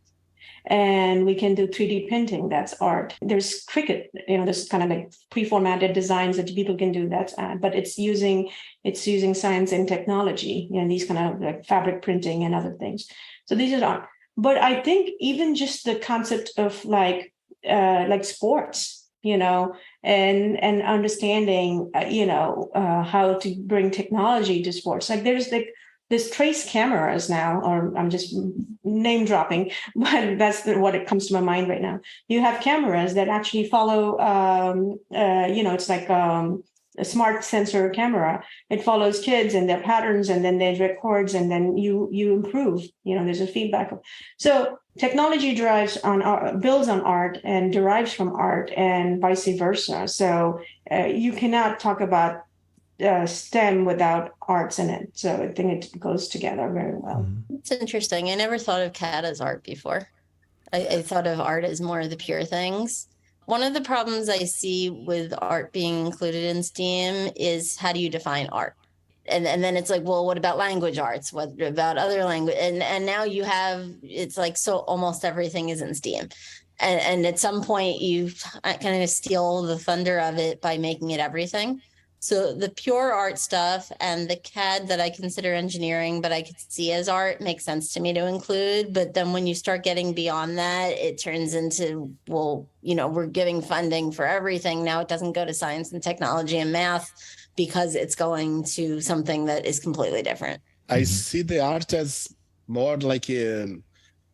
And we can do 3D printing, that's art. There's Cricut, there's kind of like pre-formatted designs that people can do, that's art. But it's using science and technology, these kind of like fabric printing and other things. So these are art. But I think even just the concept of like sports, and understanding, how to bring technology to sports. Like there's this trace cameras now, or I'm just name dropping, but that's what it comes to my mind right now. You have cameras that actually follow, it's like a smart sensor camera. It follows kids and their patterns, and then it records, and then you improve. There's a feedback. So technology builds on art and derives from art, and vice versa. So you cannot talk about STEM without arts in it. So I think it goes together very well. It's interesting. I never thought of CAD as art before. I thought of art as more of the pure things. One of the problems I see with art being included in STEAM is how do you define art? And then it's like, well, what about language arts? What about other language? And now you have, it's like, so almost everything is in STEAM. And at some point you kind of steal the thunder of it by making it everything. So the pure art stuff and the CAD that I consider engineering, but I could see as art, makes sense to me to include. But then when you start getting beyond that, it turns into, well, we're giving funding for everything. Now it doesn't go to science and technology and math because it's going to something that is completely different. I see the art as more like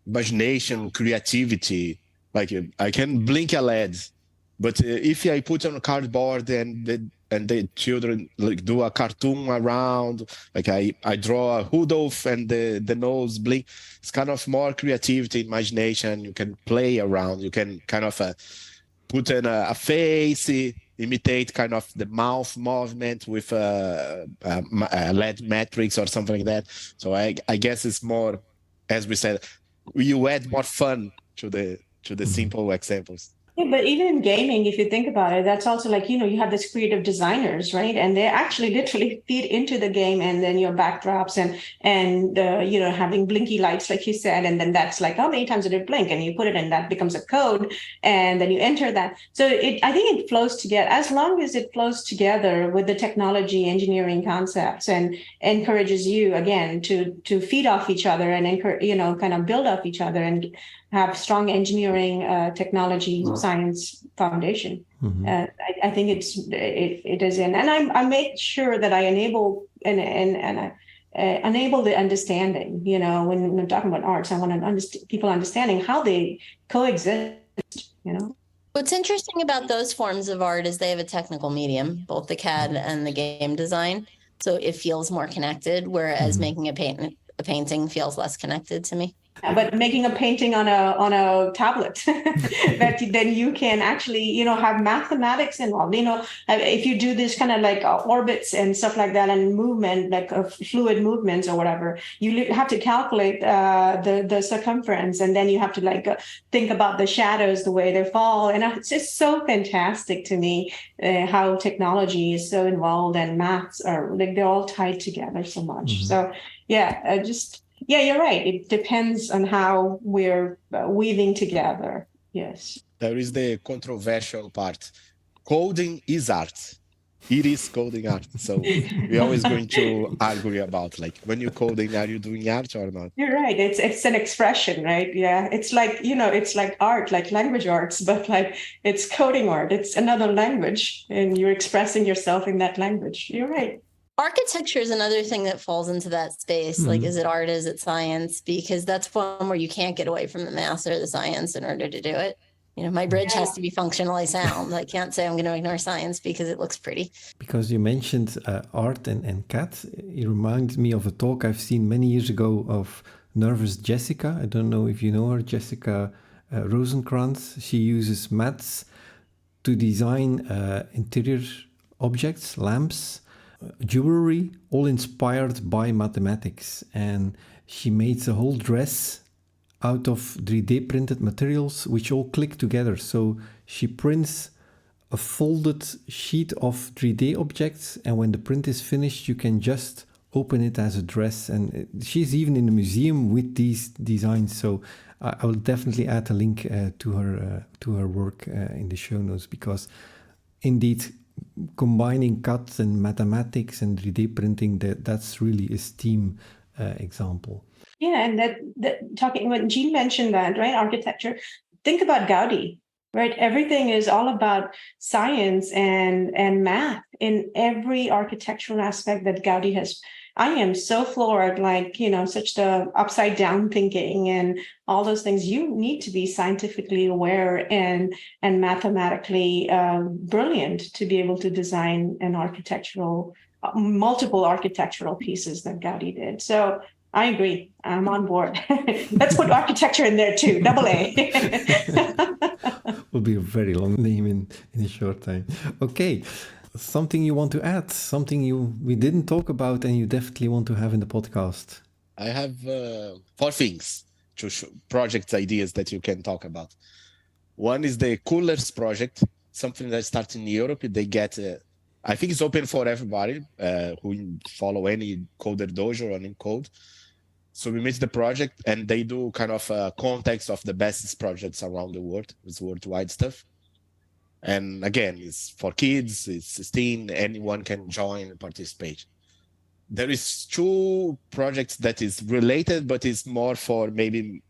imagination, creativity. Like I can blink a LED, but if I put on a cardboard and the children like do a cartoon around, like I draw a Rudolph and the nose blink, it's kind of more creativity, imagination. You can play around. You can kind of put in a face, imitate kind of the mouth movement with a LED matrix or something like that. So I guess it's more, as we said, you add more fun to the simple examples. Yeah, but even in gaming, if you think about it, that's also like, you have this creative designers, right? And they actually literally feed into the game, and then your backdrops and having blinky lights, like you said, and then that's like, how many times did it blink? And you put it in, that becomes a code, and then you enter that. So I think it flows together, as long as it flows together with the technology engineering concepts and encourages you, again, to feed off each other and kind of build off each other and have strong engineering, technology, science foundation. I think it is in, and I make sure that I enable and I enable the understanding. When I'm talking about arts, I want to people understanding how they coexist. What's interesting about those forms of art is they have a technical medium, both the CAD and the game design, so it feels more connected. Whereas making a painting feels less connected to me. But making a painting on a tablet, that then you can actually, have mathematics involved. If you do this kind of like orbits and stuff like that, and movement, like fluid movements or whatever, you have to calculate the circumference, and then you have to think about the shadows, the way they fall. And it's just so fantastic to me how technology is so involved, and maths are they're all tied together so much. So yeah, you're right. It depends on how we're weaving together. Yes. There is the controversial part. Coding is art. It is coding art. So we're always going to argue about, like, when you're coding, are you doing art or not? You're right. It's an expression, right? Yeah. It's like, it's like art, like language arts, but like it's coding art. It's another language, and you're expressing yourself in that language. You're right. Architecture is another thing that falls into that space. Like, is it art? Is it science? Because that's one where you can't get away from the math or the science in order to do it. My bridge has to be functionally sound. I can't say I'm going to ignore science because it looks pretty. Because you mentioned art and CAD, it reminds me of a talk I've seen many years ago of Nervous Jessica. I don't know if you know her, Jessica Rosenkrantz. She uses maths to design interior objects, lamps, jewelry, all inspired by mathematics. And she made a whole dress out of 3D printed materials which all click together. So she prints a folded sheet of 3D objects, and when the print is finished you can just open it as a dress. And she's even in the museum with these designs. So I will definitely add a link to her work in the show notes, because indeed combining CAD and mathematics and 3D printing, that's really a STEAM example. Yeah, and that talking when Jeanne mentioned that, right, architecture, think about Gaudi, right? Everything is all about science and math in every architectural aspect that Gaudi has. I am so floored, such the upside down thinking and all those things. You need to be scientifically aware and mathematically brilliant to be able to design multiple architectural pieces that Gaudi did. So I agree. I'm on board. Let's put architecture in there too. AA. Will be a very long name in a short time. Okay. Something you want to add? Something we didn't talk about and you definitely want to have in the podcast? I have 4 things to project ideas that you can talk about. One is the Coolers project, something that starts in Europe. They get, I think it's open for everybody who follow any CoderDojo or any code. So we made the project, and they do kind of a context of the best projects around the world. It's worldwide stuff. And again, it's for kids, it's 16, anyone can join and participate. There is 2 projects that is related, but it's more for maybe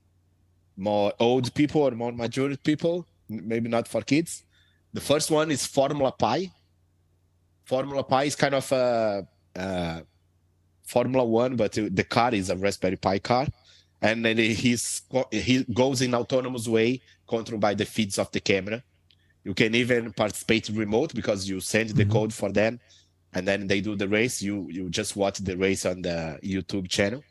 more old people or more mature people, maybe not for kids. The first one is Formula Pi. Formula Pi is kind of a Formula One, but the car is a Raspberry Pi car, and then he goes in autonomous way, controlled by the feeds of the camera. You can even participate remote because you send the code for them, and then they do the race. You just watch the race on the YouTube channel.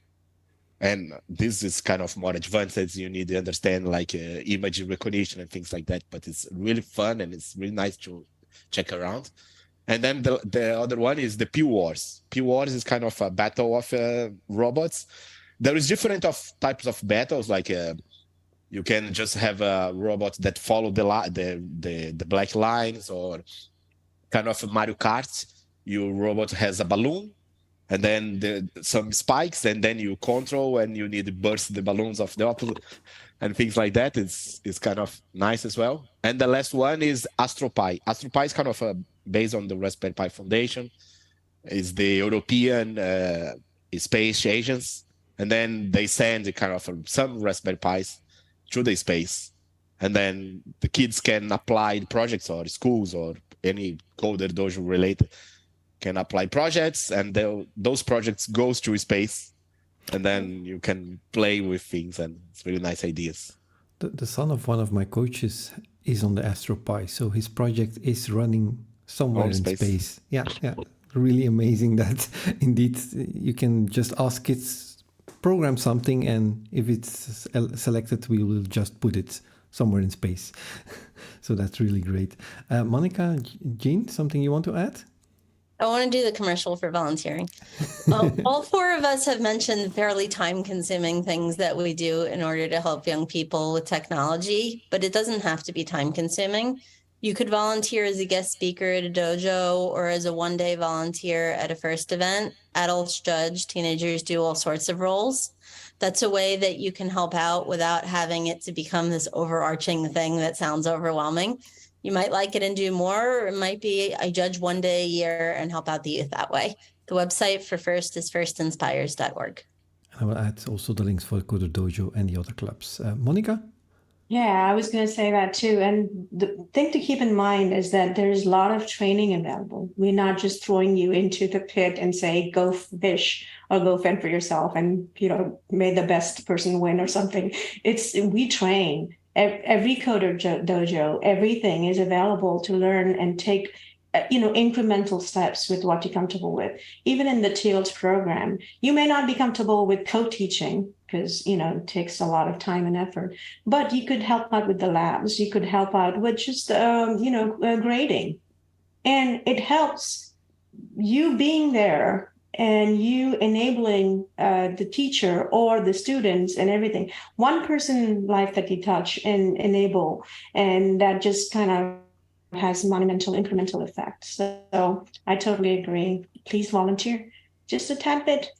And this is kind of more advanced. You need to understand like image recognition and things like that. But it's really fun and it's really nice to check around. And then the other one is the P Wars. P Wars is kind of a battle of robots. There is different types of battles. Like you can just have a robot that follow the black lines, or kind of a Mario Kart. Your robot has a balloon, and then some spikes, and then you control, and you need to burst the balloons of the opposite, and things like that. It's kind of nice as well. And the last one is AstroPi. AstroPi is kind of based on the Raspberry Pi Foundation. It's the European space agents, and then they send kind of some Raspberry Pis to the space, and then the kids can apply projects, or schools or any CoderDojo related can apply projects, and those projects goes to space, and then you can play with things, and it's really nice ideas. The son of one of my coaches is on the AstroPi, so his project is running somewhere in space. Yeah. Really amazing that indeed you can just ask kids, program something, and if it's selected, we will just put it somewhere in space. So that's really great. Monica, Jeanne, something you want to add? I want to do the commercial for volunteering. All 4 of us have mentioned fairly time-consuming things that we do in order to help young people with technology, but it doesn't have to be time-consuming. You could volunteer as a guest speaker at a dojo, or as a one-day volunteer at a first event. Adults judge, teenagers do all sorts of roles. That's a way that you can help out without having it to become this overarching thing that sounds overwhelming. You might like it and do more, or it might be I judge one day a year and help out the youth that way. The website for FIRST is firstinspires.org. I will add also the links for CoderDojo and the other clubs. Monica? Yeah, I was going to say that too. And the thing to keep in mind is that there's a lot of training available. We're not just throwing you into the pit and say, go fish or go fend for yourself and, may the best person win or something. We train. Every CoderDojo, everything is available to learn and take, incremental steps with what you're comfortable with. Even in the TEALS program, you may not be comfortable with co-teaching because, it takes a lot of time and effort, but you could help out with the labs. You could help out with just, grading. And it helps you being there and you enabling the teacher or the students and everything. One person life that you touch and enable, and that just kind of has monumental incremental effect. So I totally agree. Please volunteer just a tad bit.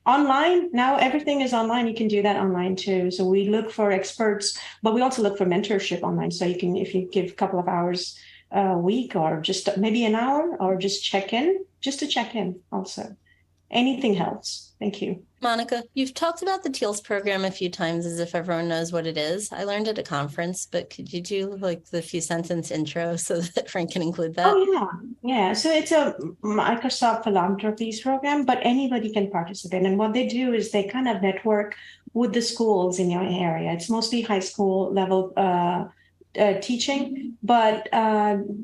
Online, now everything is online. You can do that online too. So we look for experts, but we also look for mentorship online. So you can, if you give a couple of hours a week, or just maybe an hour, or just to check in also. Anything helps. Thank you. Monica, you've talked about the TEALS program a few times as if everyone knows what it is. I learned at a conference, but could you do like the few sentence intro so that Frank can include that? Oh, yeah. So it's a Microsoft Philanthropies program, but anybody can participate. And what they do is they kind of network with the schools in your area. It's mostly high school level teaching, but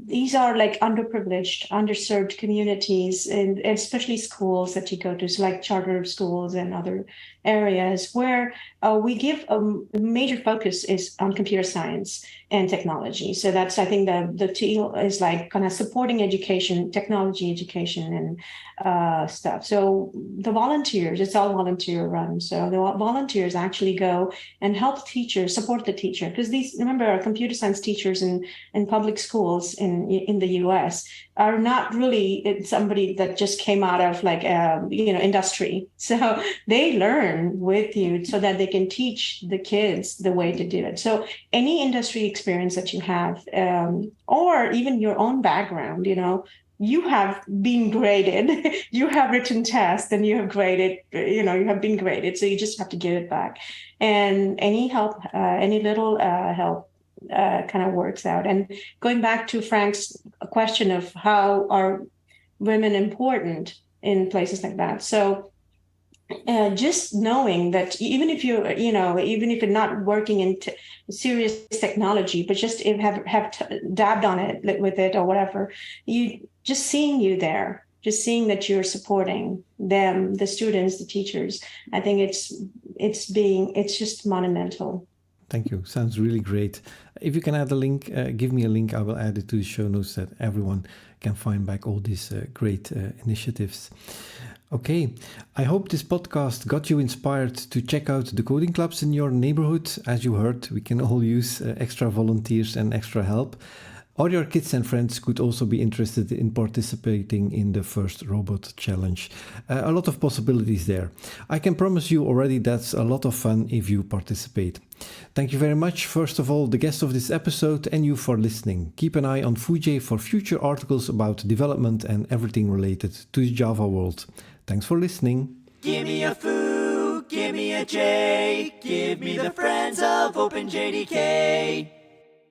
these are like underprivileged, underserved communities, and especially schools that you go to, so like charter schools and other areas where we give a major focus is on computer science and technology. So that's, I think the TEAL is like kind of supporting education, technology education and stuff. So the volunteers, it's all volunteer run. So the volunteers actually go and help teachers, support the teacher, because remember, computer science teachers in public schools in the US are not really somebody that just came out of like industry. So they learn with you so that they can teach the kids the way to do it. So any industry experience that you have, or even your own background, you have been graded, you have written tests and you have graded, you have been graded. So you just have to give it back. And any help, any little help kind of works out. And going back to Frank's question of how are women important in places like that. So just knowing that even if you're not working in serious technology, but just have dabbed on it with it or whatever, just seeing you there, just seeing that you're supporting them, the students, the teachers, I think it's just monumental. Thank you. Sounds really great. If you can add a link, give me a link. I will add it to the show notes that everyone can find back all these great initiatives. Okay, I hope this podcast got you inspired to check out the coding clubs in your neighborhood. As you heard, we can all use extra volunteers and extra help. Or your kids and friends could also be interested in participating in the first robot challenge. A lot of possibilities there. I can promise you already that's a lot of fun if you participate. Thank you very much, first of all, the guest of this episode and you for listening. Keep an eye on Foojay for future articles about development and everything related to the Java world. Thanks for listening. Give me a Foo, give me a J, give me the friends of OpenJDK.